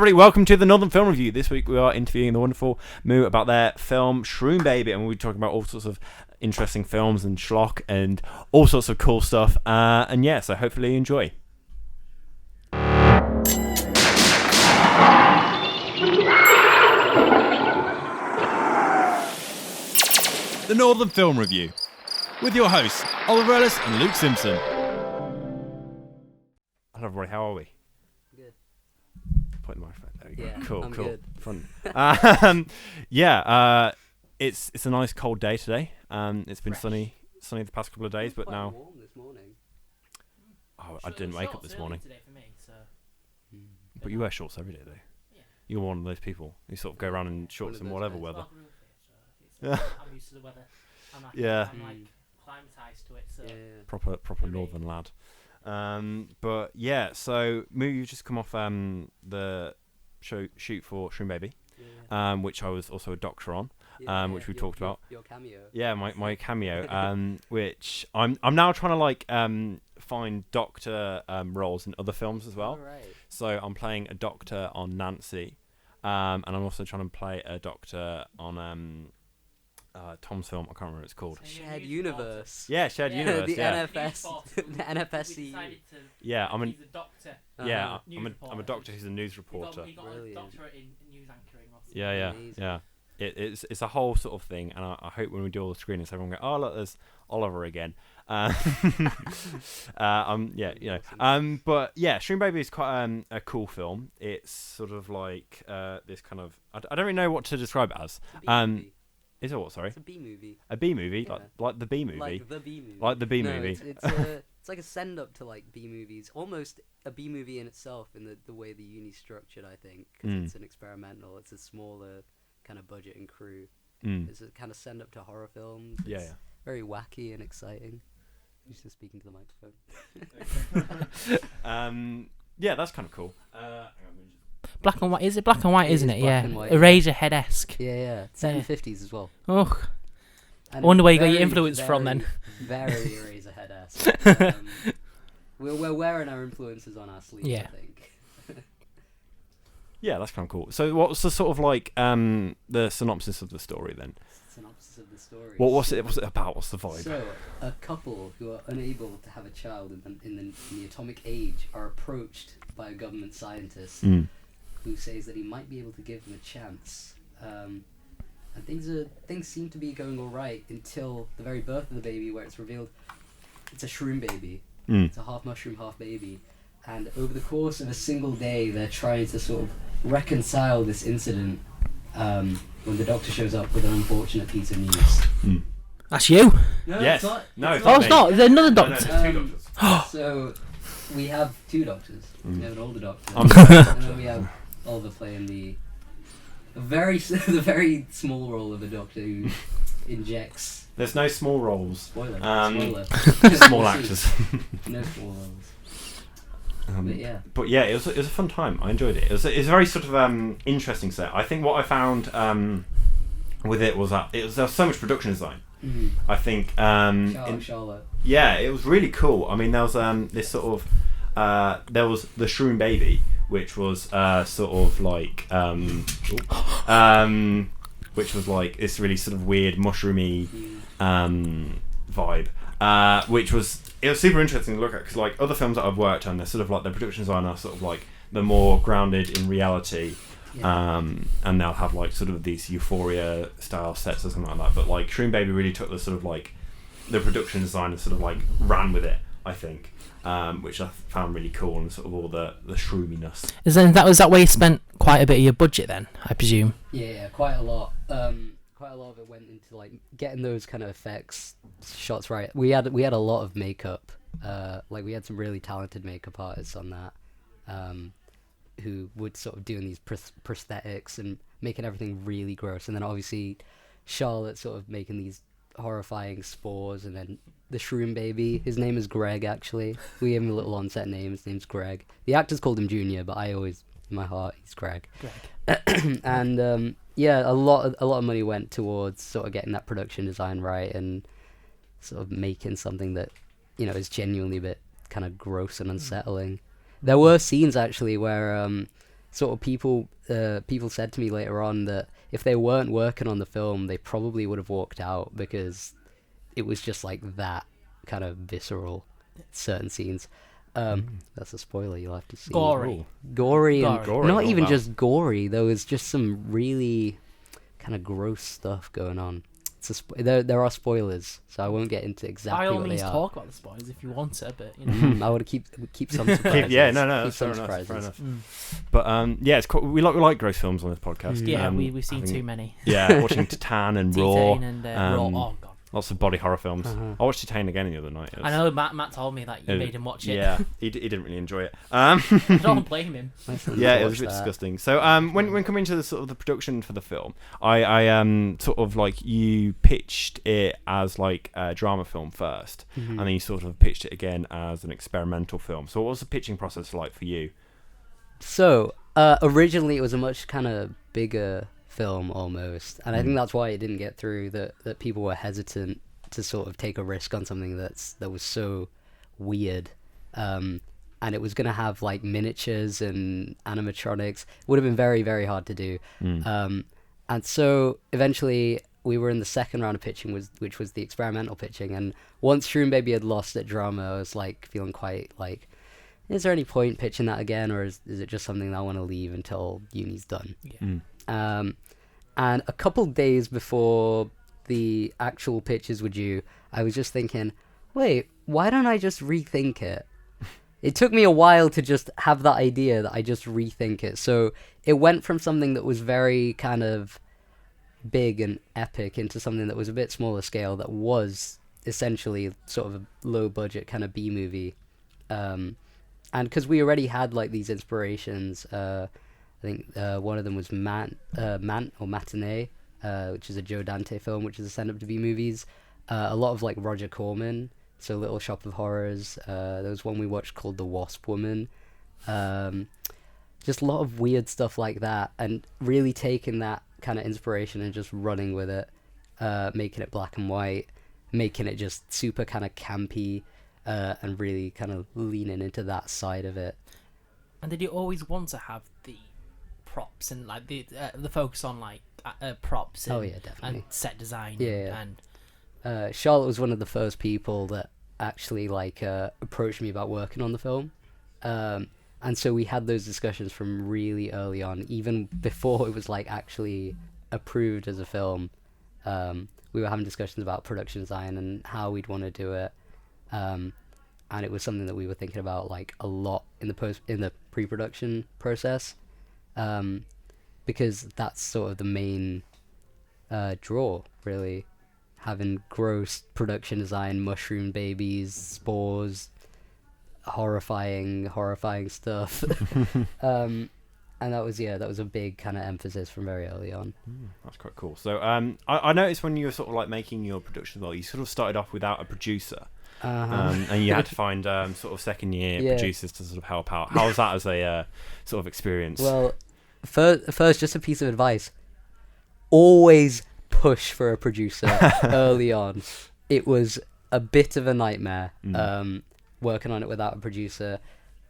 everybody, welcome to the Northern Film Review. This week we are interviewing the wonderful Mu about their film Shroom Baby, and we'll be talking about all sorts of interesting films and schlock and all sorts of cool stuff. And yeah, so hopefully you enjoy. The Northern Film Review with your hosts Oliver Ellis and Luke Simpson. Hello everybody, how are we? Good. Put the microphone. There we go. Yeah, Cool. I'm good. Fun. It's a nice cold day today. It's been sunny the past couple of days, but now warm this morning. Oh, I didn't wake up this morning. Today for me, so. But you wear shorts every day, though. Yeah. You're one of those people who sort of go around in shorts in whatever weather. I'm used to the weather. I'm like climatised to it. So. Yeah. Proper northern lad. But yeah, so Mu, you just come off the shoot for Shroom Baby, which I was also a doctor on, which we talked about. Your cameo. Yeah, my cameo, which I'm now trying to find doctor roles in other films as well. Oh, right. So I'm playing a doctor on Nancy, and I'm also trying to play a doctor on Tom's film. I can't remember what it's called. Shared Universe. Yeah, Shared Universe. The yeah. NFS. The NFSC. Yeah, I'm a doctor. Yeah, News I'm a doctor who's a news reporter. He got a doctorate in news anchoring or something. Yeah. It's a whole sort of thing, and I hope when we do all the screenings, everyone go, oh look, there's Oliver again. But yeah, Shroom Baby is quite a cool film. It's sort of like this kind of I don't really know what to describe it as. Is it what? Sorry. It's a B movie. A B movie, yeah. like the B movie. Like the B movie. Like the B no, movie. It's like a send up to like B movies, almost a B movie in itself in the way the uni's structured. I think because it's an experimental. It's a smaller kind of budget and crew. It's a kind of send up to horror films. It's very wacky and exciting. I'm just speaking to the microphone. Yeah, that's kind of cool. Black and white. Is it black and white? Isn't it? Black Yeah. and white. Eraserhead-esque. Yeah. 750s as well. Oh. And I wonder where you got your influence from then. Very Eraserhead-esque. We're wearing our influences on our sleeves, I think. Yeah, that's kind of cool. So what's the sort of like the synopsis of the story then? Synopsis of the story. What's it about? What's the vibe? So, a couple who are unable to have a child in the atomic age are approached by a government scientist who says that he might be able to give them a chance. And things seem to be going all right until the very birth of the baby, where it's revealed it's a shroom baby. It's a half mushroom, half baby. And over the course of a single day, they're trying to sort of reconcile this incident when the doctor shows up with an unfortunate piece of news. That's you? No, yes. it's not. No, it's it's not. There's another doctor. No, there's two doctors. So we have two doctors. We have an older doctor, I'm and then we have Oliver playing the very small role of a doctor who injects. There's no small roles. Spoiler. Small actors. No small roles. But yeah, it was a fun time. I enjoyed it. It was a very sort of interesting set. I think what I found with it was that there was so much production design. I think Charlotte. Yeah, it was really cool. I mean, there was this sort of there was the Shroom Baby, which was sort of like which was like this really sort of weird mushroomy vibe, which was. It was super interesting to look at because, like, other films that I've worked on, they're sort of like the production design are sort of like the more grounded in reality, and they'll have like sort of these Euphoria style sets or something like that. But like Shroom Baby really took the sort of like the production design and sort of like ran with it, I think, which I found really cool and sort of all the shroominess. Was that where you spent quite a bit of your budget then? I presume. Yeah, quite a lot. Quite a lot of it went into like getting those kind of effects shots right. We had a lot of makeup. Like we had some really talented makeup artists on that, who would sort of doing these prosthetics and making everything really gross. And then obviously Charlotte sort of making these horrifying spores. And then the Shroom Baby, his name is Greg actually. We gave him a little on-set name. His name's Greg. The actors called him Junior, but I always in my heart he's Greg. And yeah, a lot of money went towards sort of getting that production design right and sort of making something that, you know, is genuinely a bit kind of gross and unsettling. There were scenes actually where sort of people said to me later on that if they weren't working on the film, they probably would have walked out because it was just like that kind of visceral, certain scenes. That's a spoiler, you'll have to see. Gory. Gory, and Gory. not even Wow. just gory. There was just some really kind of gross stuff going on. There are spoilers, so I won't get into exactly By all what means, they are. talk about the spoilers if you want to, but you know. I would keep some surprises. Yeah, no, Keep that's some fair enough. surprises. Fair enough. But yeah, it's cool. We like gross films on this podcast. Yeah, we've seen having- too many. Yeah, watching Titan and Raw. Titan and Raw. Oh god. Lots of body horror films. Uh-huh. I watched Titan again the other night. I know Matt told me that you it- made him watch it. Yeah, he didn't really enjoy it. I don't blame him. Yeah, it was a bit disgusting. So when coming to the sort of the production for the film, I sort of like you pitched it as like a drama film first, and then you sort of pitched it again as an experimental film. So what was the pitching process like for you? So originally it was a much kind of bigger film almost, and I think that's why it didn't get through. That people were hesitant to sort of take a risk on something that was so weird, and it was gonna have like miniatures and animatronics. It would have been very, very hard to do. And so eventually we were in the second round of pitching, which was the experimental pitching. And once Shroom Baby had lost at drama, I was like feeling quite like, is there any point pitching that again, or is it just something that I want to leave until uni's done? Yeah. And a couple days before the actual pitches were due, I was just thinking, wait, why don't I just rethink it? It took me a while to just have that idea that I just rethink it. So it went from something that was very kind of big and epic into something that was a bit smaller scale, that was essentially sort of a low budget kind of B movie. And because we already had like these inspirations, I think one of them was Matinee, which is a Joe Dante film, which is a send up to B movies. A lot of like Roger Corman, so Little Shop of Horrors. There was one we watched called The Wasp Woman. Just a lot of weird stuff like that, and really taking that kind of inspiration and just running with it, making it black and white, making it just super kind of campy, and really kind of leaning into that side of it. And did you always want to have the props and like the focus on like props? Oh, yeah, definitely. And set design. Yeah. And Charlotte was one of the first people that actually like approached me about working on the film, and so we had those discussions from really early on, even before it was like actually approved as a film. We were having discussions about production design and how we'd want to do it, and it was something that we were thinking about like a lot in the pre-production process, because that's sort of the main draw, really. Having gross production design, mushroom babies, spores, horrifying stuff. And that was a big kind of emphasis from very early on. That's quite cool. So I noticed when you were sort of like making your production, well, you sort of started off without a producer. And you had to find sort of second year producers to sort of help out. How was that as a sort of experience? Well, first, just a piece of advice: always push for a producer early on. It was a bit of a nightmare working on it without a producer.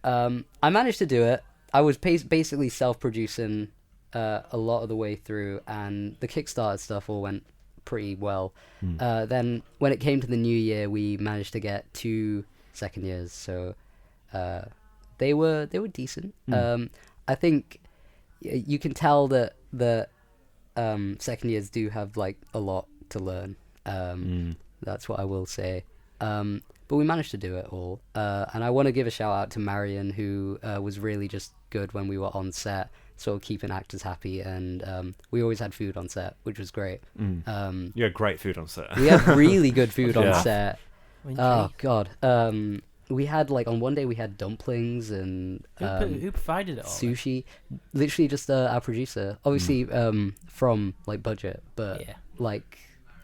I managed to do it. I was basically self-producing a lot of the way through, and the Kickstarter stuff all went pretty well. Then when it came to the new year, we managed to get 2 second years, so they were decent. I think you can tell that the second years do have like a lot to learn. That's what I will say. But we managed to do it all, and I want to give a shout out to Marion, who was really just good when we were on set, sort of keeping actors happy, and we always had food on set, which was great. You had great food on set. We had really good food on Yeah. set. Oh god, we had like on one day we had dumplings and who provided it all? sushi. Literally just our producer, obviously from like budget, but Yeah. like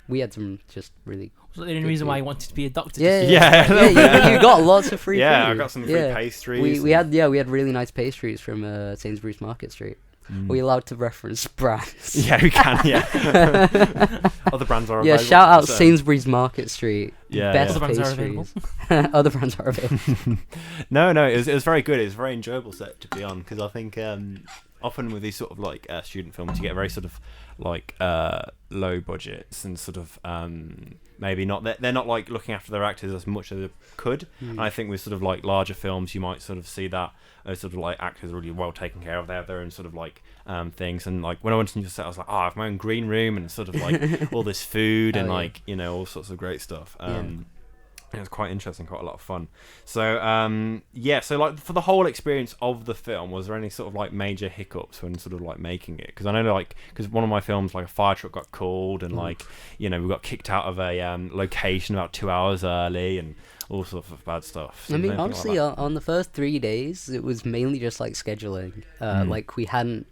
we had some just really. Was that the only reason why you wanted to be a doctor? Yeah, Yeah. you got lots of free. Yeah, I food. got some free pastries. We had really nice pastries from Sainsbury's Market Street. Are we allowed to reference brands? Yeah, we can. Yeah. Other brands are available. Yeah, shout out Sainsbury's Market Street. Yeah, best Other brands are pastries. Other brands are available. No, it was very good. It was a very enjoyable set to be on, because I think often with these sort of like student films, you get very sort of like low budgets and sort of maybe not. They're not like looking after their actors as much as they could. And I think with sort of like larger films, you might sort of see that sort of like actors are really well taken care of. They have their own sort of like things, and like when I went to your set, I was like, I have my own green room and sort of like all this food and like all sorts of great stuff. It was quite interesting, quite a lot of fun. So so like for the whole experience of the film, was there any sort of like major hiccups when sort of like making it? Because I know like because one of my films, like a fire truck got called, and like we got kicked out of a location about 2 hours early, and all sorts of bad stuff. So I mean, honestly, on the first 3 days, it was mainly just like scheduling. Like we hadn't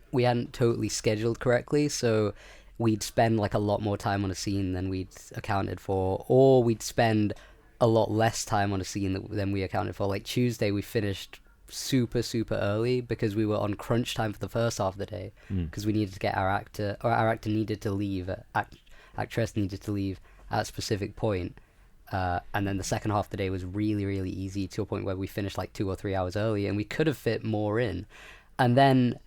totally scheduled correctly, so we'd spend like a lot more time on a scene than we'd accounted for, or we'd spend a lot less time on a scene than we accounted for. Like Tuesday, we finished super early because we were on crunch time for the first half of the day, because we needed to get our actor needed to leave, actress needed to leave at a specific point. And then the second half of the day was really easy, to a point where we finished like 2 or 3 hours early, and we could have fit more in. And then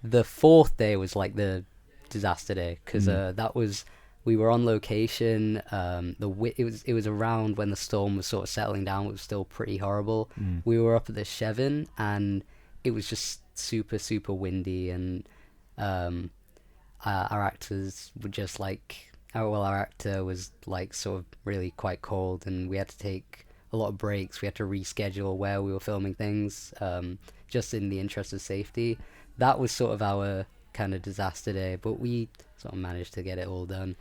the fourth day was like the disaster day, because we were on location. It was around when the storm was sort of settling down. It was still pretty horrible. We were up at the Chevin, and it was just super windy, and our actors were just like, our actor was like sort of really quite cold, and we had to take a lot of breaks. We had to reschedule where we were filming things, just in the interest of safety. That was sort of our kind of disaster day, but we sort of managed to get it all done.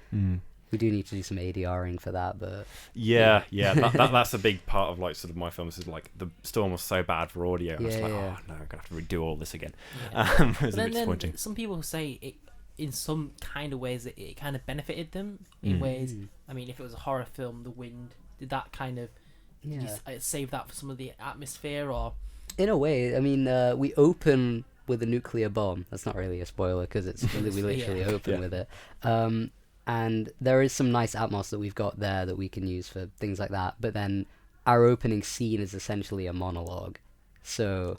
We do need to do some ADRing for that, but that's a big part of like sort of my films, is like the storm was so bad for audio. I was like, oh no, I'm gonna have to redo all this again. It was a bit disappointing. Some people say it in some kind of ways it kind of benefited them in ways. I mean, if it was a horror film, The Wind, did that kind of save that for some of the atmosphere? Or in a way, I mean, we open with a nuclear bomb. That's not really a spoiler, because we literally open with it. And there is some nice atmos that we've got there that we can use for things like that. But then our opening scene is essentially a monologue. So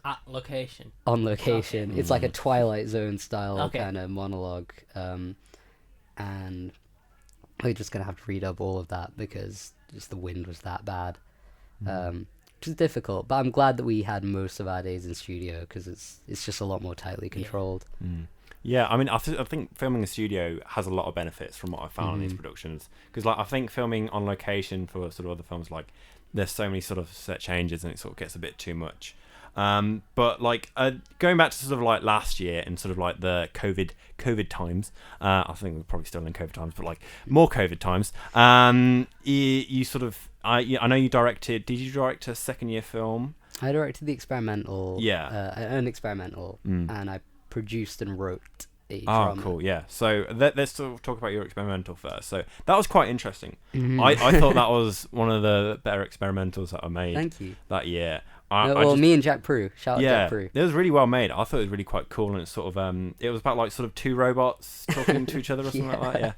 on location, it's like a Twilight Zone style kind of monologue, and we're just gonna have to read up all of that because just the wind was that bad, which is difficult. But I'm glad that we had most of our days in studio, because it's just a lot more tightly controlled. Yeah, I mean, I think filming in studio has a lot of benefits from what I found in these productions, because like I think filming on location for sort of other films, like there's so many sort of set changes and it sort of gets a bit too much. But like going back to sort of like last year and sort of like the COVID times, I think we're probably still in COVID times, but like more COVID times. You sort of I know you directed. Did you direct a second year film? I directed the experimental. Yeah, an experimental, and I produced and wrote a drama. Cool, yeah. So let's sort of talk about your experimental first. So that was quite interesting. I thought that was one of the better experimentals that I made. Thank you. That year. Me and Jack Prue. Shout out Jack Prue. It was really well made. I thought it was really quite cool, and it's sort of it was about like sort of two robots talking to each other or something like that. Yeah.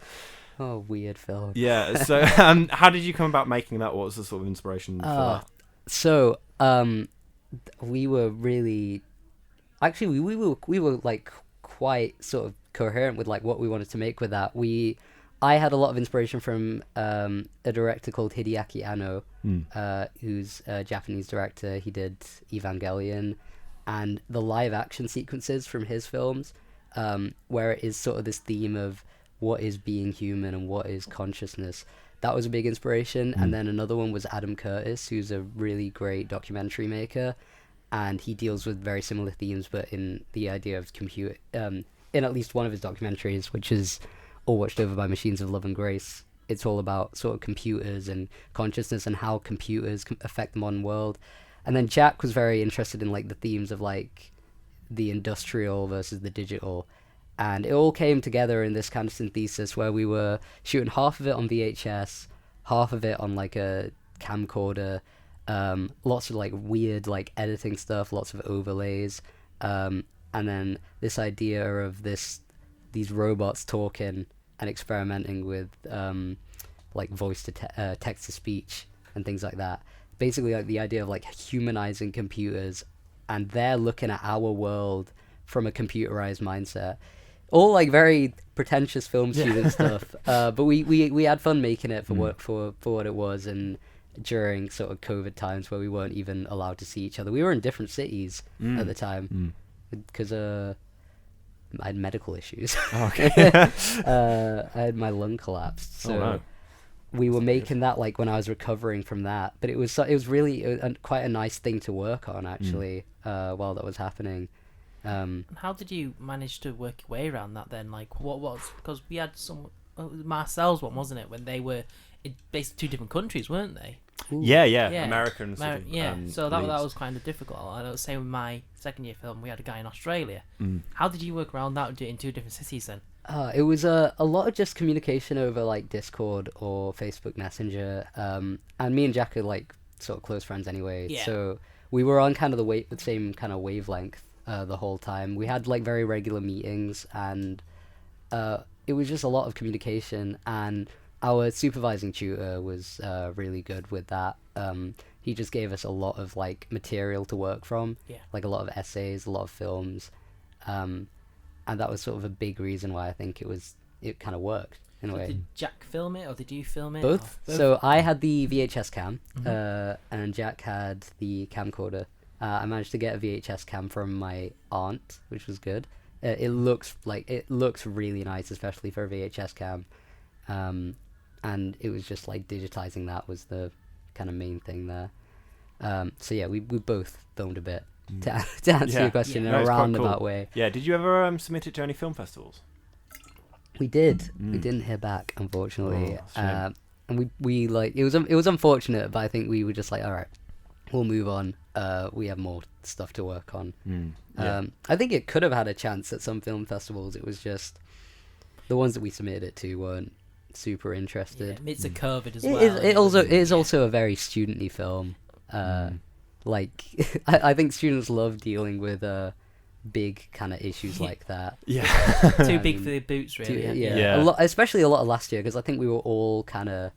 Oh, weird film. Yeah. So how did you come about making that? What was the sort of inspiration for that? So we were really, actually we were like quite sort of coherent with like what we wanted to make with that. I had a lot of inspiration from a director called Hideaki Anno, who's a Japanese director. He did Evangelion, and the live action sequences from his films, where it is sort of this theme of what is being human and what is consciousness. That was a big inspiration. And then another one was Adam Curtis, who's a really great documentary maker, and he deals with very similar themes, but in the idea of computer, in at least one of his documentaries, which is All Watched Over by Machines of Love and Grace. It's all about sort of computers and consciousness and how computers affect the modern world. And then Jack was very interested in like the themes of like the industrial versus the digital. and it all came together in this kind of synthesis where we were shooting half of it on VHS, half of it on like a camcorder, lots of like weird like editing stuff, lots of overlays, and then this idea of these robots talking and experimenting with like voice to text to speech and things like that. Basically, like the idea of like humanizing computers, and they're looking at our world from a computerized mindset. All like very pretentious film student stuff, but we had fun making it for what it was, and during sort of COVID times where we weren't even allowed to see each other. We were in different cities at the time because I had medical issues. Oh, okay. I had my lung collapsed, so we were making that like when I was recovering from that. But it was really quite a nice thing to work on actually while that was happening. How did you manage to work your way around that then? Like, what was, because we had some Marcel's one, wasn't it, when they were in basically 2 different countries, weren't they? Yeah, Yeah. American. So that was kind of difficult. I know, same with my second year film. We had a guy in Australia. How did you work around that in 2 different cities then? It was a lot of just communication over like Discord or Facebook Messenger, and me and Jack are like sort of close friends anyway. Yeah. So we were on kind of the same kind of wavelength the whole time. We had like very regular meetings, and it was just a lot of communication. And our supervising tutor was really good with that. He just gave us a lot of like material to work from, like a lot of essays, a lot of films, and that was sort of a big reason why I think it kind of worked in a way. Did Jack film it, or did you film it? Both. So I had the VHS cam, and Jack had the camcorder. I managed to get a VHS cam from my aunt, which was good. It looks really nice, especially for a VHS cam. And it was just like digitizing that was the kind of main thing there. So yeah, we both filmed a bit to answer your question in a roundabout way. Yeah, did you ever submit it to any film festivals? We did. We didn't hear back, unfortunately. Oh, and we like it was unfortunate, but I think we were just like, all right, we'll move on. We have more stuff to work on. I think it could have had a chance at some film festivals. It was just the ones that we submitted it to weren't super interested. Yeah, it's a COVID as well. It is also a very studenty film. Like I think students love dealing with big kind of issues like that. Too big for their boots, really. Especially a lot of last year, because I think we were all kind of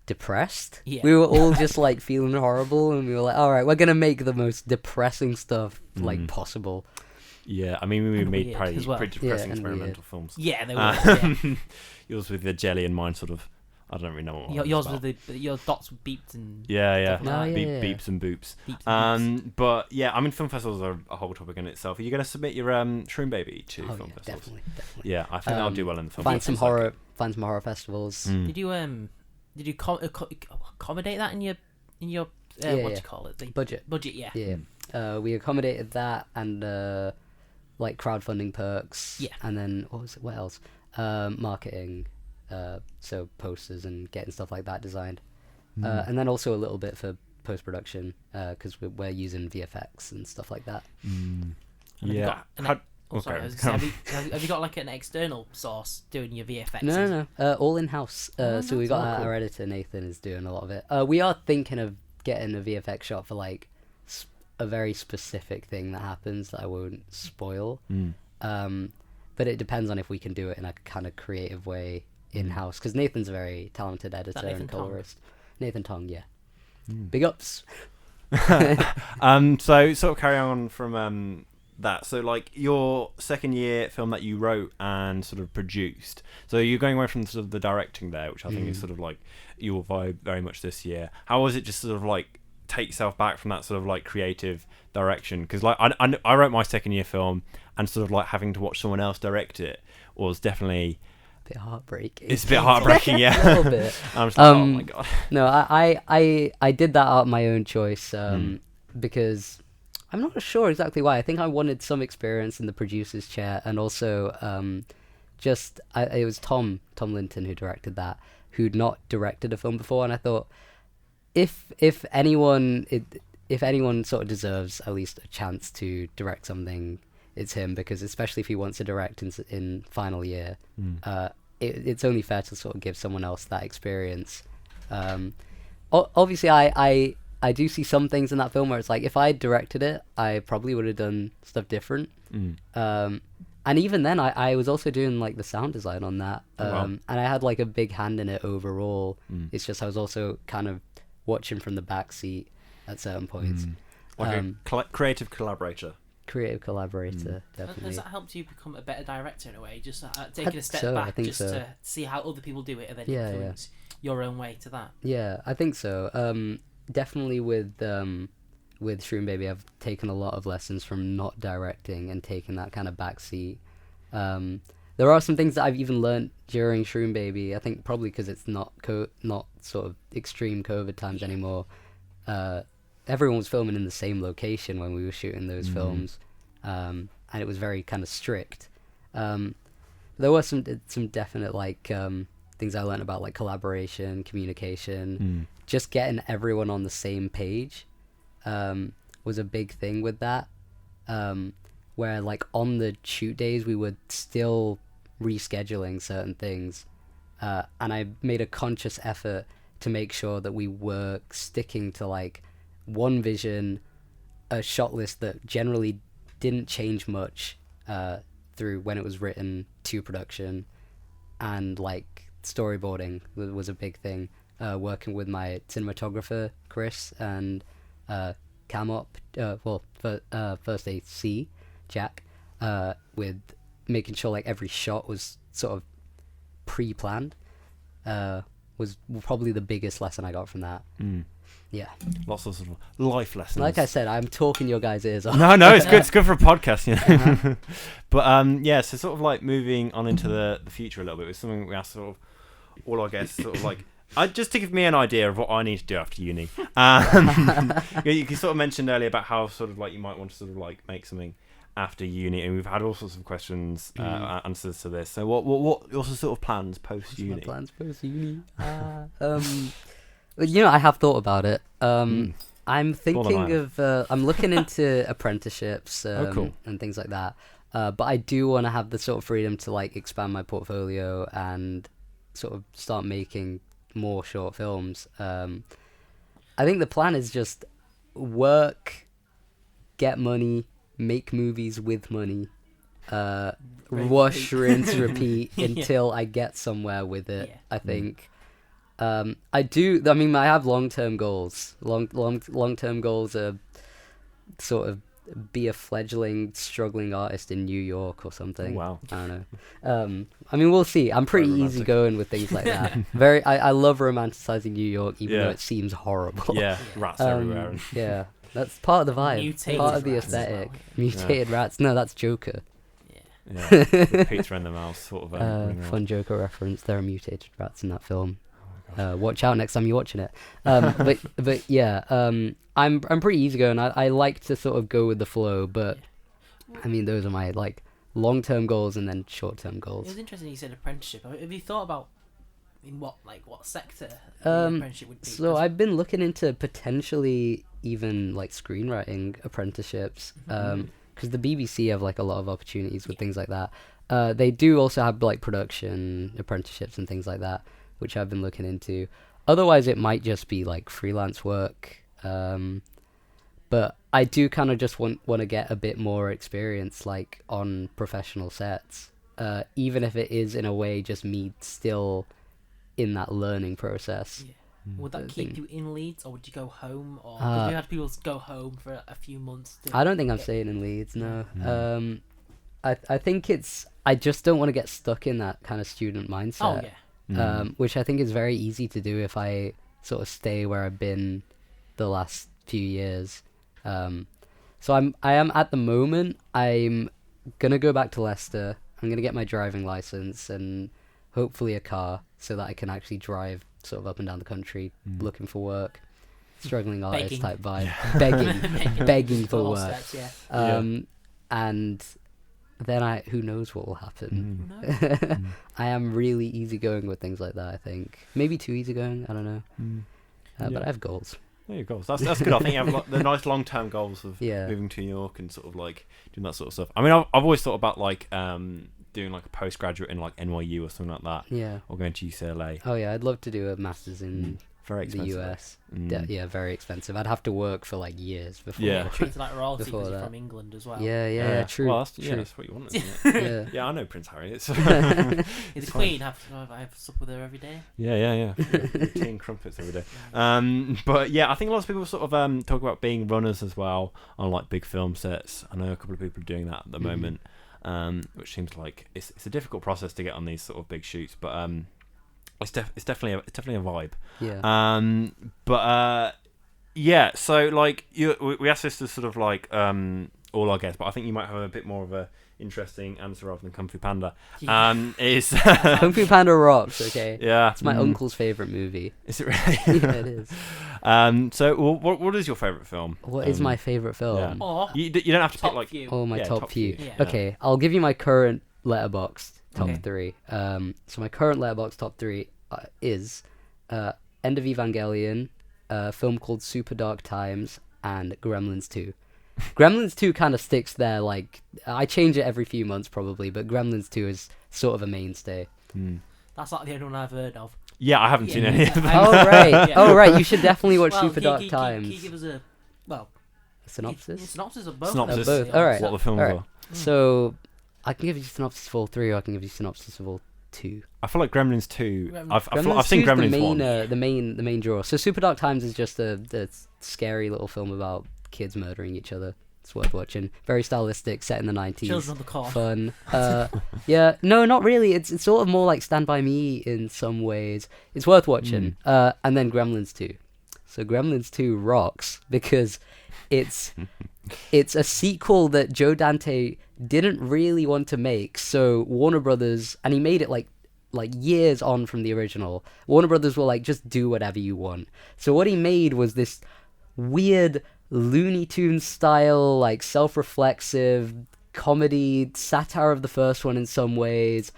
depressed. We were all just like feeling horrible, and we were like, all right, we're gonna make the most depressing stuff like possible. I mean, we made pretty depressing experimental films. Yeah, they were. Yours with the jelly, and mine sort of, I don't really know what yours with your dots with beeps and beeps and boops. But yeah, I mean, film festivals are a whole topic in itself. Are you going to submit your Shroom Baby to film festivals? Definitely. Yeah, I think that'll do well in the film. Find some horror festivals. Did you accommodate that in your what do you call it? The budget? Yeah. We accommodated that, and like crowdfunding perks. Yeah. And then what else? Marketing. So posters and getting stuff like that designed, and then also a little bit for post-production, because we're using VFX and stuff like that. Have you got like an external source doing your VFX? No, all in-house. So we got our editor Nathan is doing a lot of it. We are thinking of getting a VFX shot for like a very specific thing that happens that I won't spoil. But it depends on if we can do it in a kind of creative way in-house, because Nathan's a very talented editor and colorist. Nathan Tong, big ups. So sort of carry on from that. So like your second year film that you wrote and sort of produced. So you're going away from sort of the directing there, which I think is sort of like your vibe very much this year. How was it just sort of like take yourself back from that sort of like creative direction? Because like I wrote my second year film, and sort of like having to watch someone else direct it was definitely a bit heartbreaking. It's a bit heartbreaking, yeah. A little bit. I'm just like, oh my god. No, I did that out of my own choice, because I'm not sure exactly why. I think I wanted some experience in the producer's chair, and also it was Tom Linton who directed that, who'd not directed a film before, and I thought if anyone sort of deserves at least a chance to direct something, it's him, because especially if he wants to direct in final year, it's only fair to sort of give someone else that experience. Obviously, I do see some things in that film where it's like, if I directed it, I probably would have done stuff different. And even then, I was also doing like the sound design on that, and I had like a big hand in it overall. It's just I was also kind of watching from the back seat at certain points. Like a creative collaborator. Creative collaborator, definitely. Has that helped you become a better director in a way? Just taking a step back just to see how other people do it and then influence your own way to that? Yeah, I think so. Definitely with Shroom Baby, I've taken a lot of lessons from not directing and taking that kind of backseat. There are some things that I've even learnt during Shroom Baby. I think probably because it's not sort of extreme COVID times anymore. Everyone was filming in the same location when we were shooting those films, and it was very kind of strict. There were some definite like things I learned about, like collaboration, communication, just getting everyone on the same page was a big thing with that. Where like on the shoot days we were still rescheduling certain things, and I made a conscious effort to make sure that we were sticking to like one vision, a shot list that generally didn't change much through when it was written to production, and like storyboarding was a big thing. Working with my cinematographer Chris and cam op, first AC Jack, with making sure like every shot was sort of pre-planned, was probably the biggest lesson I got from that. Yeah, lots of sort of life lessons. Like I said, I'm talking your guys' ears off. No, it's good. It's good for a podcast, you know. But yeah, so sort of like moving on into the future a little bit with something we asked sort of all our guests, sort of like, just to give me an idea of what I need to do after uni. You sort of mentioned earlier about how sort of like you might want to sort of like make something after uni, and we've had all sorts of questions, answers to this. So what your sort of plans post uni? Plans post uni? You know, I have thought about it. I'm thinking of I'm looking into apprenticeships cool. and things like that. But I do want to have the sort of freedom to like expand my portfolio and sort of start making more short films. I think the plan is just work, get money, make movies with money, wash, rinse, repeat until I get somewhere with it. I think. I do. I mean, I have long-term goals. Long-term goals are sort of be a fledgling, struggling artist in New York or something. Wow. I don't know. I mean, we'll see. I'm pretty easygoing with things like that. I love romanticizing New York, even though it seems horrible. Yeah, rats everywhere. Yeah, that's part of the vibe. Mutated part of the rats aesthetic. well. Mutated rats. No, that's Joker. Yeah, with Peter and the Mouse sort of. Fun Joker reference. There are mutated rats in that film. Watch out next time you're watching it. But yeah, I'm pretty easygoing. I like to sort of go with the flow, but I mean those are my like long-term goals and then short-term goals. It was interesting you said apprenticeship. Have you thought about in what sector the apprenticeship would be? So I've been looking into potentially even like screenwriting apprenticeships, because the BBC have like a lot of opportunities with things like that. They do also have like production apprenticeships and things like that, which I've been looking into. Otherwise, it might just be like freelance work. But I do kind of just want to get a bit more experience, like on professional sets, even if it is in a way just me still in that learning process. Yeah. Would that keep you in Leeds, or would you go home? Or have you had people go home for a few months? I don't think I'm staying in Leeds. No. I think I just don't want to get stuck in that kind of student mindset. Oh yeah. Which I think is very easy to do if I sort of stay where I've been the last few years. So I am at the moment, I'm gonna go back to Leicester. I'm gonna get my driving license and hopefully a car so that I can actually drive sort of up and down the country looking for work. Struggling artist type vibe. Begging for work. Steps, And then who knows what will happen. I am really easygoing with things like that, I think. Maybe too easygoing, I don't know. But I have goals. There you go. That's good. I think you have the nice long-term goals of Yeah. moving to New York and sort of like doing that sort of stuff. I mean, I've always thought about like doing like a postgraduate in like NYU or something like that, Yeah. or going to UCLA. Oh yeah, I'd love to do a master's in Very the expensive. US. Mm. Yeah, very expensive. I'd have to work for like years before. Yeah. Treated like royalty Before because you're that. from England as well. Yeah, true. Well, true. that's what you want, isn't it? Yeah. Yeah, I know Prince Harry. It's Is the Queen have supper with her every day? yeah. Tea and crumpets every day. But yeah, I think lots of people sort of talk about being runners as well on like big film sets. I know a couple of people are doing that at the moment, which seems like it's a difficult process to get on these sort of big shoots, but it's definitely a vibe. Yeah. Yeah, so like we asked this to sort of like all our guests, but I think you might have a bit more of a interesting answer rather than Kung Fu Panda. Is Kung Fu Panda rocks. Okay. yeah, It's my uncle's favorite movie. Is it really? Yeah, it is. So what is your favorite film? What is my favorite film? yeah. Oh, You don't have to pick top like few. Oh, my Yeah, top top few. few. Yeah. Okay, I'll give you my current letterboxd top Okay. 3. So my current letterboxd top 3 is End of Evangelion, a film called Super Dark Times, and Gremlins 2. Gremlins 2 kind of sticks there, like, I change it every few months probably, but Gremlins 2 is sort of a mainstay. That's like the only one I've heard of. Yeah, I haven't seen any of them. Oh, right. Yeah. Oh, right, you should definitely watch Well, Super Dark Can Times. you give us a Synopsis? synopsis of both? Synopsis. of them, Both. All right. What the films Alright. are. So, I can give you synopsis of all 3, or I can give you synopsis of all 2. I feel like Gremlins 2. I've Gremlins seen 2 's Gremlins the main, 1. the main draw. So Super Dark Times is just a scary little film about kids murdering each other. It's worth watching. Very stylistic, set in the 90s. Children on the Car. Fun. Yeah, no, not really. It's sort of more like Stand By Me in some ways. It's worth watching. And then Gremlins 2. So Gremlins 2 rocks because it's a sequel that Joe Dante didn't really want to make. So Warner Brothers, and he made it like years on from the original. Warner Brothers were like, just do whatever you want. So what he made was this weird Looney Tunes style, like self-reflexive comedy satire of the first one in some ways,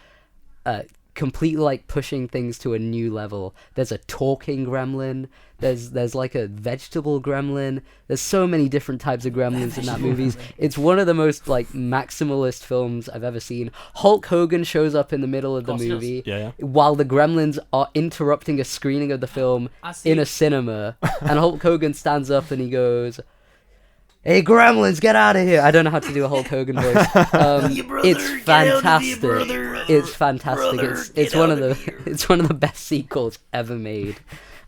completely like pushing things to a new level. There's a talking gremlin. There's like a vegetable gremlin. There's so many different types of gremlins in that movie. It's one of the most like maximalist films I've ever seen. Hulk Hogan shows up in the middle of the course he does. movie Yeah. while the gremlins are interrupting a screening of the film I see. in a cinema, and Hulk Hogan stands up and he goes, "Hey gremlins, get out of here!" I don't know how to do a Hulk Hogan voice. It's fantastic. It's fantastic. It's one of the best sequels ever made,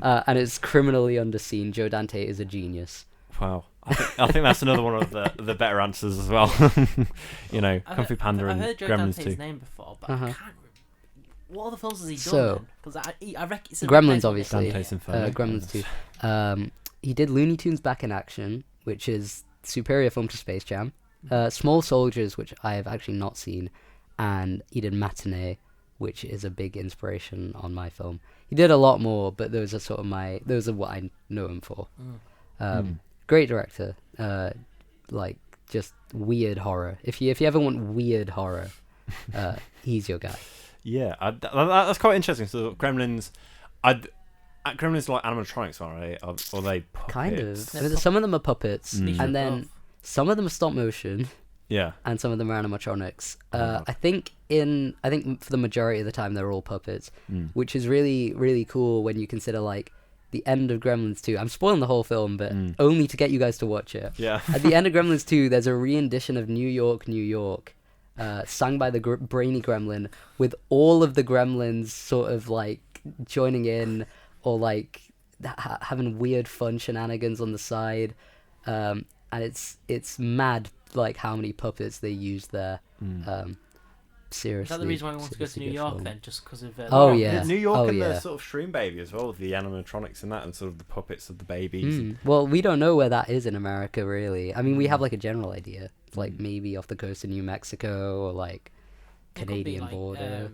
and it's criminally underseen. Joe Dante is a genius. Wow. I think that's another one of the better answers as well. You know, Kung Fu Panda I've and heard Joe Gremlins Dante's 2. name before, but Uh-huh. I can't. What other films has he So, done? Because I reckon it's Gremlins, obviously. Dante's Inferno. Gremlins 2. He did Looney Tunes Back in Action, which is superior film to Space Jam. Small Soldiers, which I have actually not seen, and he did Matinee, which is a big inspiration on my film. He did a lot more, but those are what I know him for. Great director, like just weird horror. If you ever want weird horror, he's your guy. Yeah, that's quite interesting. So Gremlins, Gremlins are like animatronics, aren't they? Or they puppets? Kind of. They're Some of them are puppets, Mm. and then some of them are stop motion, Yeah. and some of them are animatronics. Oh. I think for the majority of the time they're all puppets, Mm. which is really, really cool when you consider like the end of Gremlins 2. I'm spoiling the whole film, but only to get you guys to watch it. Yeah. At the end of Gremlins 2, there's a rendition of New York, New York, sung by the brainy gremlin, with all of the gremlins sort of like joining in, or like having weird fun shenanigans on the side. And it's mad like how many puppets they use there. Seriously. Is that the reason why I want to go to seriously New good York film. then? Just because of Oh, yeah. New York Oh, and yeah. the sort of Shroom Baby as well, the animatronics and that, and sort of the puppets of the babies. Mm. Well, we don't know where that is in America, really. I mean, we have like a general idea, like maybe off the coast of New Mexico or like It could be, Canadian like, border.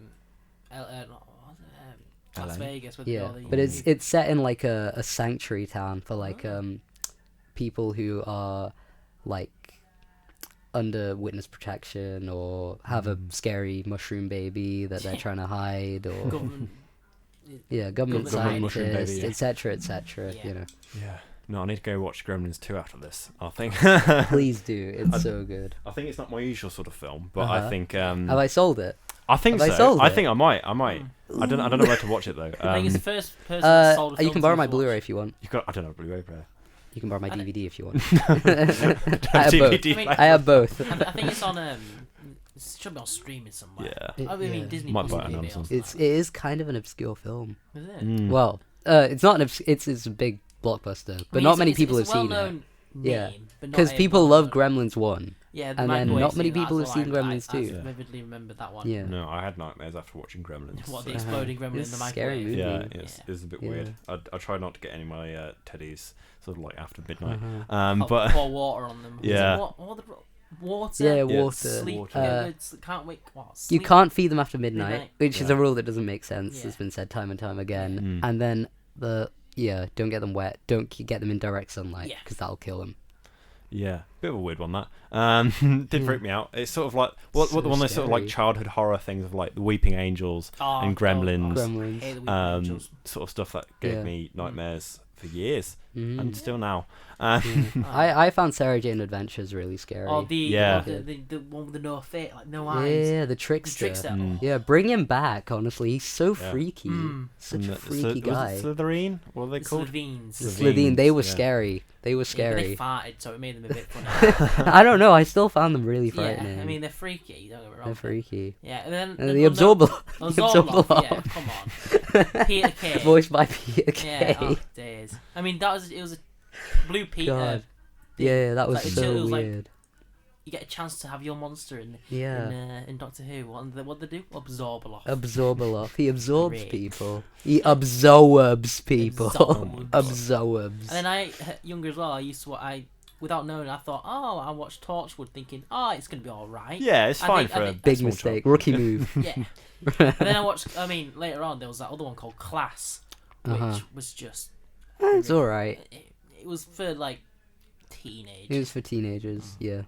Las LA. Vegas. With Yeah, all the, but it's set in like a sanctuary town for like people who are like under witness protection or have a scary mushroom baby that they're trying to hide, or government. government Government mushroom scientists, baby, yeah. etc., etc. Yeah. You know. Yeah. No, I need to go watch Gremlins 2 after this. I think. Please do. It's so good. I think it's not my usual sort of film, but I think. Have I sold it? I think Have I so. sold I it? think I might. I don't know where to watch it though. I think it's the first person that sold a film you can borrow to my watch. Blu-ray if you want. I don't know Blu-ray player. You can borrow my I don't- DVD if you want. I have both. DVD I mean, I have both. I think it's on. It should be on streaming somewhere. Yeah. I mean, Yeah. Disney Might Plus buy it on maybe Amazon. or It something. is kind of an obscure film. Is it? Mm. Well, it's not it's a big blockbuster, but not many people have seen it. Yeah. Because people love Gremlins 1. Yeah, and then not many people have seen Gremlins 2. I Yeah. vividly remember that one. Yeah. No, I had nightmares after watching Gremlins. What, the so- exploding gremlin in It's the a scary microwave? movie. Yeah, it's a bit weird. I try not to get any of my teddies sort of like after midnight. Uh-huh. But Pour water on them. Yeah. Water? Yeah, Yeah, water. Sleep. water. Can't wake. What, You sleep? can't feed them after midnight, Midnight. which is Yeah. a rule that doesn't make sense. Yeah. It's been said time and time again. Mm. And then don't get them wet. Don't get them in direct sunlight Yeah. because that'll kill them. yeah, bit of a weird one that. Did Yeah. freak me out. It's sort of like what So the one of those sort of like scary. childhood horror things of like the Weeping Angels Oh, and Gremlins. Gremlins. Hate the Weeping um, Angels. sort of stuff that gave Yeah. me nightmares for years Mhm. and still now. Yeah. I found Sarah Jane Adventures really scary. Oh, Yeah. the one with the no face, like no eyes. yeah, the The trickster. trickster. Mm. Yeah, bring him back. Honestly, he's so Yeah. freaky. Mm. Such a And freaky was it guy. Slytherin? What are they The called? Slithines. The Slitheen, Slitheen, they were yeah. scary. They were Yeah, but scary. they farted, so it made them a bit funny. I don't know. I still found them really yeah, frightening. I mean they're freaky. Don't get me wrong. they're freaky. Yeah, and then The Absorbable, Absorbable. Yeah, come on. Peter Kay. voiced by Peter Yeah, Kay. oh days. I mean it was a Blue Peter. God. Yeah, that was Like, so it was like- weird. You get a chance to have your monster Yeah. in Doctor Who. What they do? Absorb a lot. Absorbable. He absorbs Great. people. He absorbs people. Absorbs. Absorbs. And then younger as well, I used to without knowing, I thought, oh, I watched Torchwood thinking, oh, it's going to be alright. Yeah, it's I fine think- for I a think- Big small mistake. child. Rookie move. Yeah. And then I watched, later on, there was that other one called Class, which Uh-huh. was just, It's alright. it was for, like, It teenagers. was for teenagers. Yeah.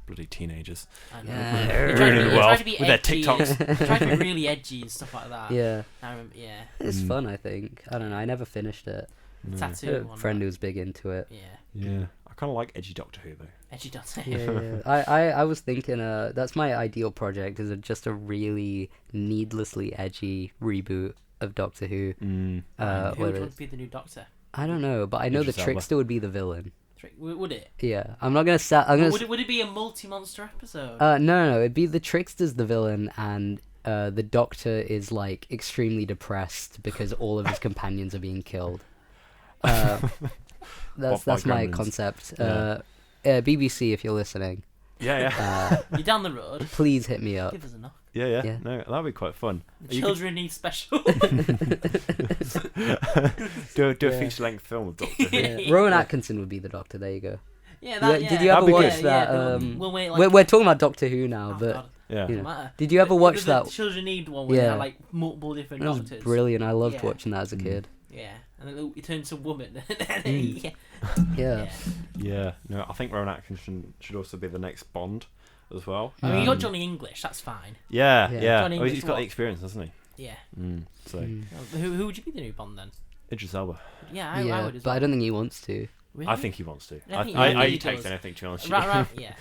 Bloody teenagers. I know. Yeah. They tried to Ruining be- the they tried world to be with their edgy, TikToks. They tried to be really edgy and stuff like that. Yeah. I remember, yeah. It's Mm. fun, I think. I don't know. I never finished it. No. I Tattoo had a one. friend who was big into it. Yeah. Yeah, I kind of like edgy Doctor Who though. Edgy Doctor. Yeah. I was thinking that's my ideal project is just a really needlessly edgy reboot of Doctor Who. Mm. Who where would want it's- to be the new Doctor? I don't know, but I know the Idris Elba. Trickster would be the villain. Would it? Yeah, I'm not gonna say. I'm gonna. Would it be a multi-monster episode? No, it'd be the Trickster's the villain, and the Doctor is like extremely depressed because all of his companions are being killed. That's by my gremlins. concept. Yeah. BBC, if you're listening, Yeah. You're down the road. please hit me up. Give us a knock. Yeah. Yeah. No, that'd be quite fun. The You children need special. Do a Yeah. feature length film of Doctor Who. Yeah. Rowan Atkinson would be the Doctor. There you go. Yeah, Yeah, that, did yeah. you ever That'd be watch good. that? We'll wait, like, We're talking about Doctor Who now, oh, but God, Yeah. you doesn't know. matter. Did you ever watch The that? children need one where Yeah. they have like multiple different That was doctors. brilliant. I loved Yeah. watching that as a Mm. kid. Yeah, and then it turns to woman. Mm. yeah. Yeah. Yeah. No, I think Rowan Atkinson should also be the next Bond as well. I mean, you got Um, Johnny English. That's fine. Yeah. Yeah. Yeah. Johnny Oh, he's English got what? the experience, hasn't he? Yeah. So Mm. Who would you be the new Bond then? Idris Elba. Yeah, I Yeah, would as but well. I don't think he wants to. Really? I think he wants to. I think I he takes does. anything to be honest. Right, yeah.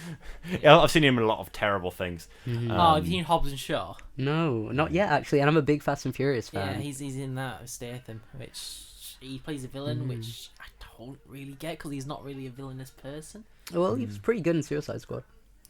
Yeah, I've seen him in a lot of terrible things. Mhm. Oh, have you seen Hobbs and Shaw? No, not yet actually, and I'm a big Fast and Furious Yeah, fan. he's in that with Statham, which he plays a villain, Mm. which I don't really get because he's not really a villainous person. Well, he was pretty good in Suicide Squad.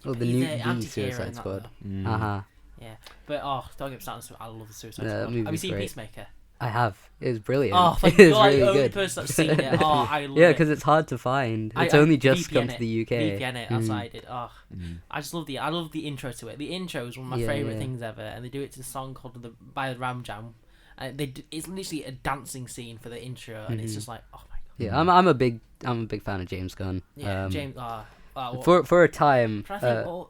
Oh, the He's new a the anti-hero in Suicide that, Squad. though. Mm. Uh huh. Yeah, but don't get me started. I love the Suicide Yeah, that Squad. Have you movie's seen great. Peacemaker? I have. It was brilliant. Oh, thank it you. was You're like the really only good. person that's seen it. Oh, I love Yeah, it. because it's hard to find. I- It's I only just VPN come it. to the UK. VPN it. That's Mm. what I did. Oh, Mm. I just love I love the intro to it. The intro is one of my Yeah, favorite yeah. things ever, and they do it to the song called by the Ram Jam. And it's literally a dancing scene for the intro, and it's Mhm. just like, oh my god. Yeah, I'm a big fan of James Gunn. Yeah, James. For a time. I'm trying to think.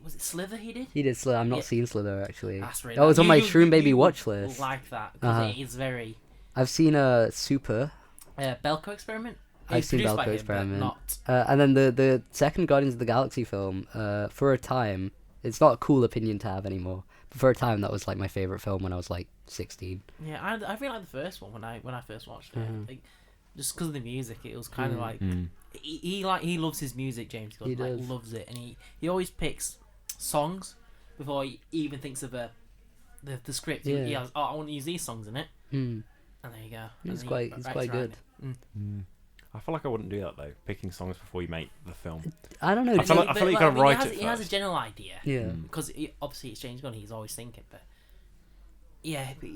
Was it Slither he did? He did Slither. I've not Yeah. seen Slither actually. That's really That was on my you- Shroom Baby you watch will list. Like that because Uh-huh. it is very I've seen Super, Belko Experiment. I've It's seen produced by Belko him, but Experiment. Not and then the second Guardians of the Galaxy film. For a time, it's not a cool opinion to have anymore. But for a time, that was like my favorite film when I was like 16. yeah. I really like the first one when I first watched it. Mhm. Like, just because of the music, it was kind of like he loves his music. James Gunn loves it, and he always picks songs before he even thinks of the script. He has, I want to use these songs in it, and there you go. He's quite good. I feel like I wouldn't do that though, picking songs before you make the film. I don't know. I feel like you gotta write it He has a first. general idea. Yeah. Because obviously it's James Gunn, he's always thinking, but yeah, but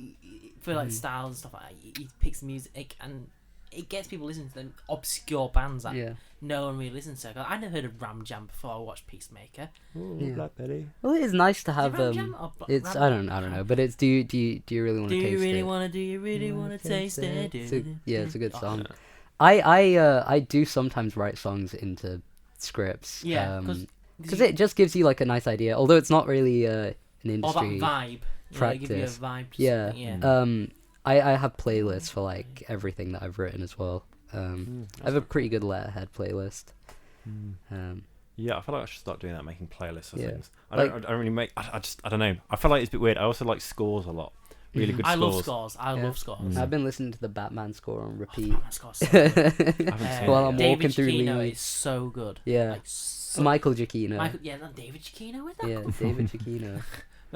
for like styles and stuff like that, he picks the music and it gets people listening to them obscure bands that no one really listens to. I never heard of Ram Jam before I watched Peacemaker. Ooh, Black Betty. Well, it is nice to have Ram Jam or it's Ram I don't know, but it's do you really want to taste it? Do you really want to taste it? It's a good song. I do sometimes write songs into scripts. Yeah, because it just gives you like a nice idea, although it's not really an industry or that vibe. practice. Give you a vibe. Yeah. I have playlists for like everything that I've written as well. I have a pretty good letterhead playlist. Yeah, I feel like I should start doing that, making playlists of things. I Like- don't really make. I don't know. I feel like it's a bit weird. I also like scores a lot. Really good I scores. love scores. I love scores. I've been listening to the Batman score on repeat. Batman scores so good. While I'm David walking through Giacchino Leeds. is so good. Yeah. Like, so Michael Giacchino. not David Giacchino, is that? Yeah, David Giacchino.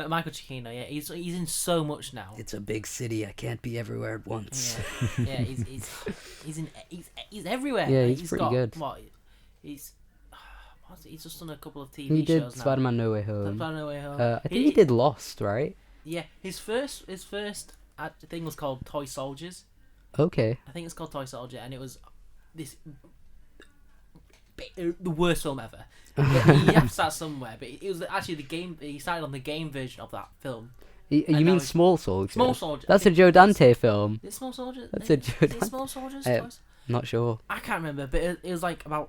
Michael Giacchino, yeah, he's in so much now. It's a big city. I can't be everywhere at once. Yeah, he's everywhere. Yeah, Like, he's pretty got, good. He's just done a couple of TV He did shows now. Spider-Man No Way Home. Spider-Man No Way Home. I think he did Lost, right? Yeah, his first thing was called Toy Soldiers. Okay. I think it's called Toy Soldier, and it was this the worst film ever. But you have to start somewhere. But it was actually the game. He started on the game version of that film. You now mean it's- Small Soldiers? Small Soldier. That's a Joe Dante film. Is it Small Soldier? That's a Is Joe it Dante. Small Soldiers? Uh, Toys? Not sure. I can't remember, but it was like about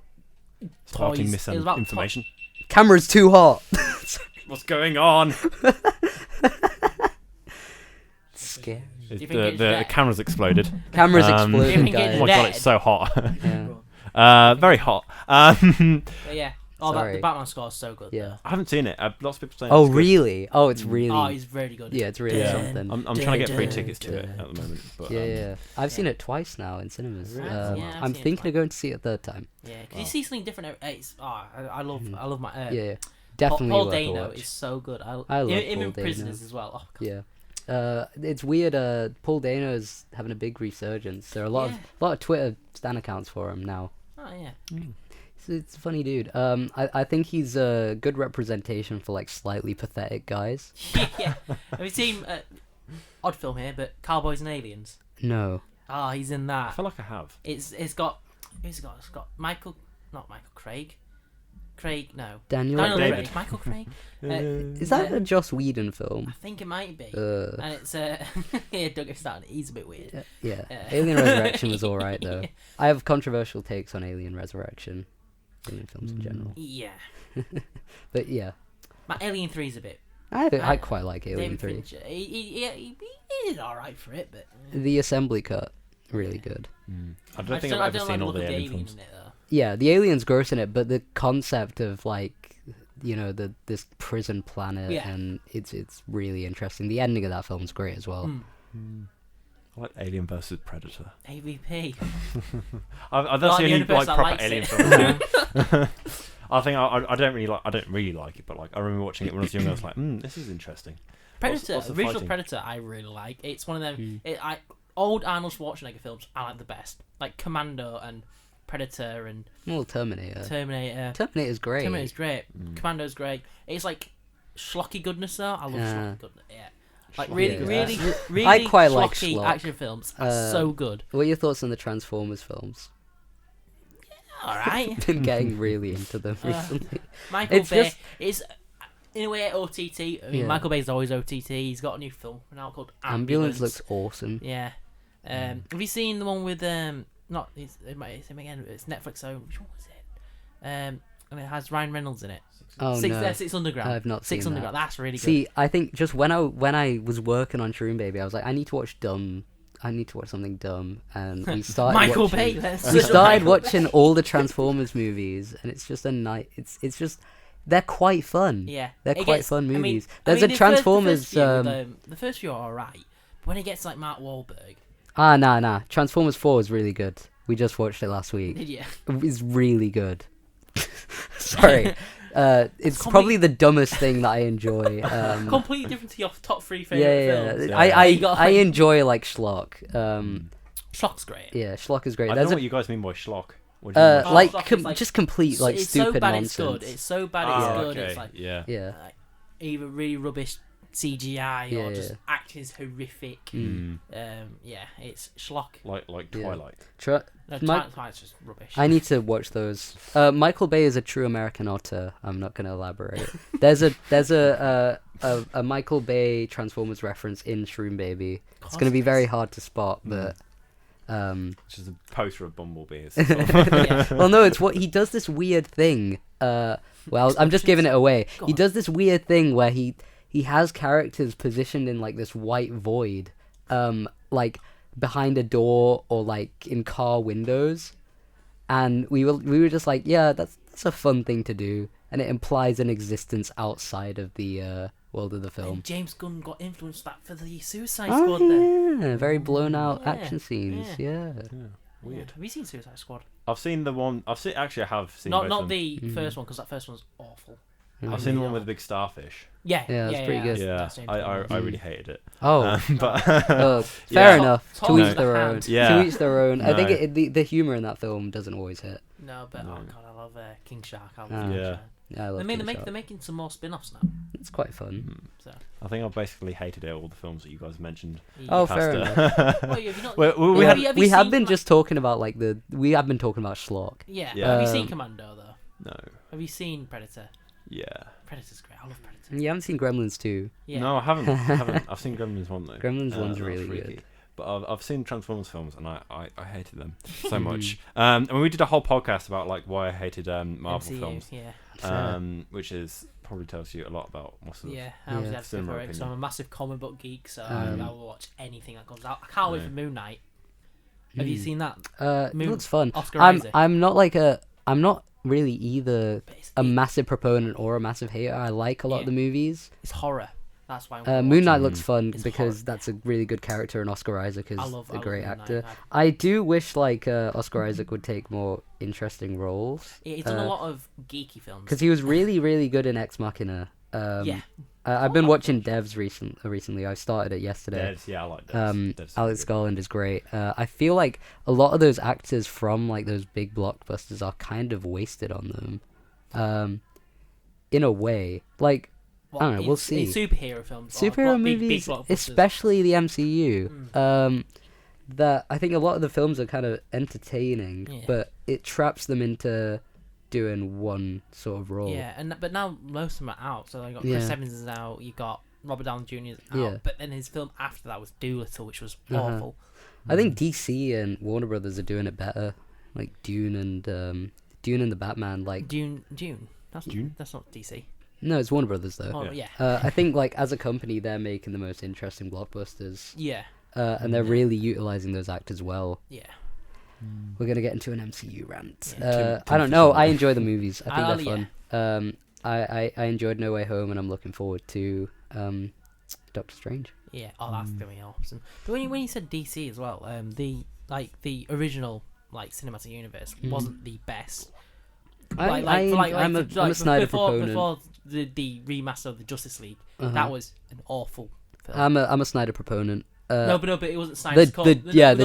Sparking toys. It was about misinformation. Camera's too hot. What's going on? Scary. you think The it's dead? camera's exploded. Camera's Um, You exploding, think it's Oh my guys. god, dead? it's so hot. Yeah. Very hot. But yeah. Oh, Sorry. the Batman score is so good. Yeah. I haven't seen it. Lots of people saying. Oh, it's good. really? Oh, it's really. Oh, he's very good. Yeah, it's really Yeah. something. I'm trying to get free tickets to it at the moment. But, Yeah. I've seen it twice now in cinemas. Really? Yeah, I've I'm seen it thinking twice. of going to see it a third time. Yeah, because you see something different. I love my. Yeah, definitely Paul worth a Dano watch. is so good. I love him Paul in Prisoners Dano. as well. Oh, God. Yeah. It's weird. Paul Dano's having a big resurgence. There are a lot of Twitter stan accounts for him now. Oh yeah. It's a funny dude. I think he's a good representation for like slightly pathetic guys. Yeah. Have you seen odd film here, but Cowboys and Aliens? No. Oh, he's in I that. feel like I have. It's got not Michael Craig. No. Daniel David. Craig. Michael Craig. Is that a Joss Whedon film? I think it might be. Uh, And it's yeah, Doug Starr. He's a bit weird. yeah. Uh, Alien Resurrection was alright though. Yeah. I have controversial takes on Alien Resurrection. Alien films in general. Yeah. But yeah. My Alien 3's a bit. I quite like Alien David 3. Fincher. He did alright for it, but The assembly cut, really good. I don't think I've ever seen all the Alien in films. it though. Yeah, the alien's gross in it, but the concept of like, this prison planet Yeah. and it's really interesting. The ending of that film's great as well. I like Alien versus Predator. AVP. That's the the only only person that proper likes Alien it. film. Yeah. I think I don't really like it, but like I remember watching it when I was young. I was like, this is interesting. Predator, What's the original fighting? Predator, I really like. It's one of them. Old Arnold Schwarzenegger films, I like the best. Like Commando and Predator and Well, Terminator. Terminator. Terminator's great. Terminator's great. Commando's great. It's like schlocky goodness though. I love schlocky goodness. Yeah. Like really, Yeah. really I quite like schlocky schlock. action films are so good. What are your thoughts on the Transformers films? All right. Been getting really into them recently. Michael It's Bay just- is in a way OTT. I mean, Yeah. Michael Bay's always OTT. He's got a new film now called Ambulance looks awesome. Yeah. Have you seen the one with not it's him again? It's Netflix own. Which one was it? And it has Ryan Reynolds in it. Oh no, Six Underground. I've not Six seen Underground. that. That's really good. See, I think just when I was working on Shroom Baby, I was like, I need to watch something dumb, and we started. Michael watching, Bay. We started watching all the Transformers movies, and it's just a night. It's just they're quite fun. Yeah, They're It quite gets- fun I mean- movies. I There's mean, a Transformers. The first few are alright, but when it gets like Mark Wahlberg, Nah. Transformers 4 is really good. We just watched it last week. Yeah. It's really good. Sorry. It's probably the dumbest thing that I enjoy. Completely different to your top 3 yeah, favorite films. I enjoy like schlock. Schlock's great. Yeah, schlock is great. I There's don't know what you guys mean by schlock. What do you mean by like, schlock is like- just complete like it's stupid so bad nonsense. it's good. It's so bad it's good. okay. It's like Yeah. Yeah. either really rubbish CGI Yeah, or just yeah. acting is horrific. Mm. Yeah, it's schlock. Like Yeah. Twilight. No, My- Twilight's just rubbish. I need to watch those. Michael Bay is a true American otter. I'm not going to elaborate. There's a Michael Bay Transformers reference in Shroom Baby. It's going to be very hard to spot, but Which is a poster of Bumblebee. Yeah. well, no, it's what he does this weird thing. Well, I'm just giving it away. Go He on. does this weird thing where he has characters positioned in like this white void, like behind a door or like in car windows, and we were just like, yeah, that's a fun thing to do, and it implies an existence outside of the world of the film. And James Gunn got influenced that for the Suicide Oh Squad then. yeah, very blown out Yeah, action scenes. Yeah. Weird. Have you seen Suicide Squad? I've seen the one. I have seen. Not both not of them. the first one, because that first one's awful. I've seen the one with the big starfish. Yeah, Yeah, it's pretty good. Yeah, that's James I Gunn. really hated it. Oh. But Fair Yeah. enough. Tom To is each the their own. hand. Yeah. To each their own. I think No. the humor in that film doesn't always hit. No, but No. oh god, I love King Shark. I love Ah. King Yeah. Shark. Yeah, I love King Shark. They're making some more spin-offs now. It's quite fun. So I think I basically hated all the films that you guys mentioned. Oh, Past fair it. enough. Well, have you not, We Yeah, had- we have seen been Command- just talking about like we have been talking about schlock. Yeah. Yeah. Have you seen Um, Commando though? No. Have you seen Predator? Yeah. Predator's great. I love Predator. You haven't seen Gremlins 2. Yeah. No, I haven't. I've seen Gremlins 1 though. Gremlins That 1's was really freaky. good. But I've seen Transformers films and I hated them so much. And we did a whole podcast about like why I hated Marvel MCU, films. Yeah. Which is probably tells you a lot about my sort of Yeah, I was Yeah. have to Cinema for it because I'm opinion. a massive comic book geek, so I will watch anything that comes out. I can't wait Yeah. for Moon Knight. Have you seen that? It Moon- looks fun. Oscar I'm Isaac. I'm not really either But it's, a massive proponent or a massive hater. I like a lot of Yeah. the movies. it's horror. That's why. I'm Moon Knight looks fun It's because horror. that's a really good character, and Oscar Isaac is I love a great Moon Knight. actor. I do wish like Oscar Isaac would take more interesting roles. He's done a lot of geeky films. Because he was really, really good in Ex Machina. Yeah. I've been watching Devs recently. I started it yesterday. Devs, yeah, I like Devs. Devs is Alex good. Garland is great. I feel like a lot of those actors from like those big blockbusters are kind of wasted on them. In a way, like I don't know. We'll see. In superhero films. or Superhero big movies, blockbusters. especially the MCU. That I think a lot of the films are kind of entertaining, Yeah. but it traps them into doing one sort of role. Yeah, but now most of them are out. So you got Yeah. Chris Evans is out. You got Robert Downey Jr. is out. Yeah. But then his film after that was Doolittle, which was Uh-huh. awful. I think DC and Warner Brothers are doing it better, like Dune and the Batman. Like Dune. That's Dune? That's not DC. no, it's Warner Brothers though. Oh yeah. I think like as a company, they're making the most interesting blockbusters, Yeah. and they're really utilizing those actors well. Yeah. We're gonna get into an MCU rant. Yeah. I don't know. I enjoy the movies. I I'll- think they're fun. I enjoyed No Way Home, and I'm looking forward to Doctor Strange. Yeah. Oh, that's gonna be awesome. But when you said DC as well, the original like cinematic universe wasn't the best. I'm a Snyder proponent. Before the remaster of the Justice League, that was an awful film. I'm a Snyder proponent. No, but it wasn't Snyder's cut. the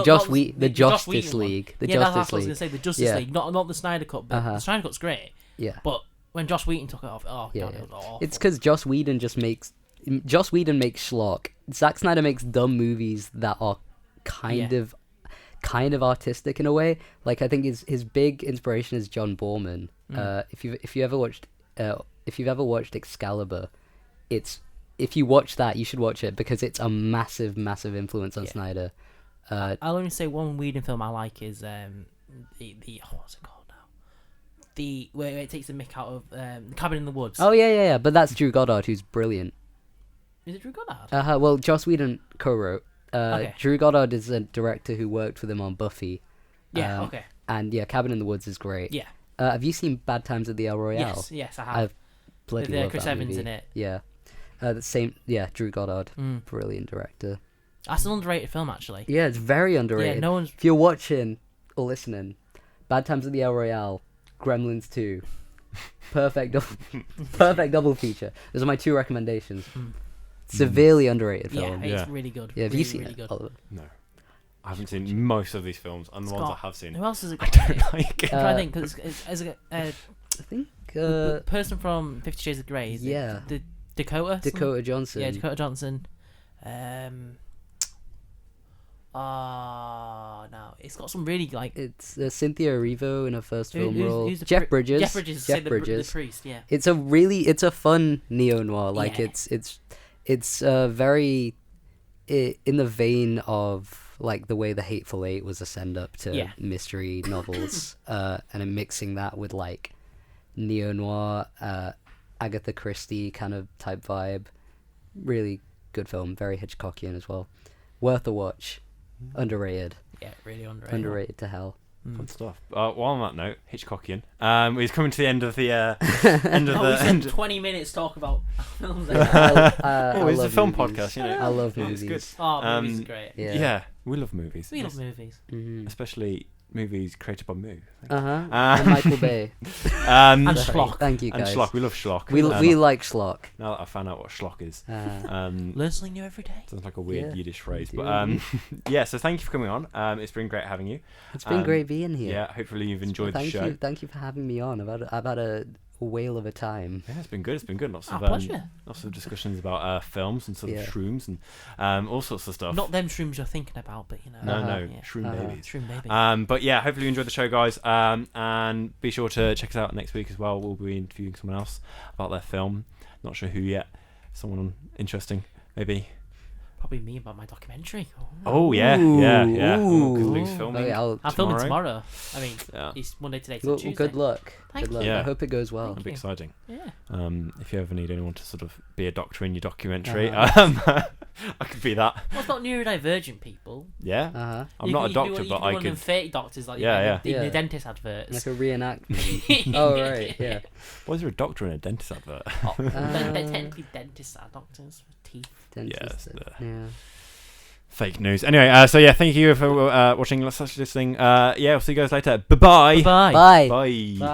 Joss not Whedon, the Justice League, the yeah, that's Justice what I was League. gonna say. The Justice Yeah. League, not the Snyder cut, but the Snyder cut's great. Yeah, But when Joss Whedon took it off, Yeah, god, yeah. it was awful. it's because Joss Whedon makes schlock. Zack Snyder makes dumb movies that are kind of artistic in a way. Like I think his big inspiration is John Borman. If you've ever watched Excalibur, if you watch that, you should watch it because it's a massive influence on Snyder. I'll only say one Whedon film I like is the what's it called now? Where it takes the mick out of the Cabin in the Woods. Oh yeah. But that's Drew Goddard, who's brilliant. Is it Drew Goddard? Well, Joss Whedon co-wrote. Okay. Drew Goddard is a director who worked with him on Buffy. Yeah. Okay. And yeah, Cabin in the Woods is great. Yeah. Have you seen Bad Times at the El Royale? Yes, I have. I've bloody With love Chris that Evans movie. in it. Yeah. The same. Yeah, Drew Goddard, brilliant director. That's an underrated film, actually. Yeah, it's very underrated. Yeah, no one's. If you're watching people listening, Bad Times at the El Royale, Gremlins 2, perfect double feature. Those are my 2 recommendations. Severely underrated film. Yeah, it's really good. Yeah, have really, you seen really it? good. Oliver? No. I haven't seen most of these films, and the ones I have seen, Who else is it I got? don't like. I'm trying to think, because I think the person from 50 Shades of Grey, is yeah. the Dakota? Dakota Johnson. Yeah, Dakota Johnson. No, it's got some really like. It's Cynthia Erivo in her first film role. Who's the Jeff Bridges. Jeff Bridges. Jeff The Bridges. priest. Yeah. It's a fun neo noir. Like Yeah. it's very in the vein of like the way The Hateful Eight was a send up to mystery novels, and I'm mixing that with like neo noir, Agatha Christie kind of type vibe. Really good film, very Hitchcockian as well. Worth a watch. Underrated. Yeah, really underrated. Underrated to hell. Fun stuff. Well, on that note, Hitchcockian. He's coming to the end of the end of Oh, we the spent end. 20 minutes talk about films. Oh, it's a love film movies. podcast, you know. I love Yeah, movies. it's good. Oh, movies are great. Yeah. We love movies. We love movies. Mm-hmm. Especially movies created by Mu. And Michael Bay. And and Schlock. Thank you, and guys. schlock. We love schlock. We like schlock. Now that I found out what schlock is, Learn something new every day. sounds like a weird Yeah, Yiddish phrase, we but do. yeah. So thank you for coming on. It's been great having you. It's been great being here. Yeah, hopefully you've enjoyed the show. Thank you for having me on. I've had a whale of a time. Yeah, it's been good. It's been good. Lots of pleasure. lots of discussions about films and sort of Yeah. shrooms and all sorts of stuff. Not them shrooms you're thinking about, but you know. No, Yeah. Shroom Babies. Shroom Baby. But yeah, hopefully you enjoyed the show, guys. And be sure to check us out next week as well. We'll be interviewing someone else about their film. Not sure who yet. Someone interesting, maybe. Probably me about my documentary. Oh yeah. Ooh. Because Lou's filming. Okay, I'm filming tomorrow. I mean, Yeah. it's Monday today, so Well, Tuesday. good luck. Thank Good luck. you. I hope it goes well. That'd be exciting. Yeah. If you ever need anyone to sort of be a doctor in your documentary, Uh-huh. I could be that. Well, it's not neurodivergent people. Yeah. Uh-huh. I'm not a doctor, but I one of them could. fake doctors like Yeah, in yeah. the dentist adverts. Like a reenactment. Oh, right, yeah. Why is there a doctor in a dentist advert? Technically, dentists are doctors for teeth. Dentist. Yes, Yeah. Fake news. Anyway, so yeah, thank you for watching, listening. Yeah, I'll see you guys later. Bye-bye. Bye. Bye. Bye. Bye.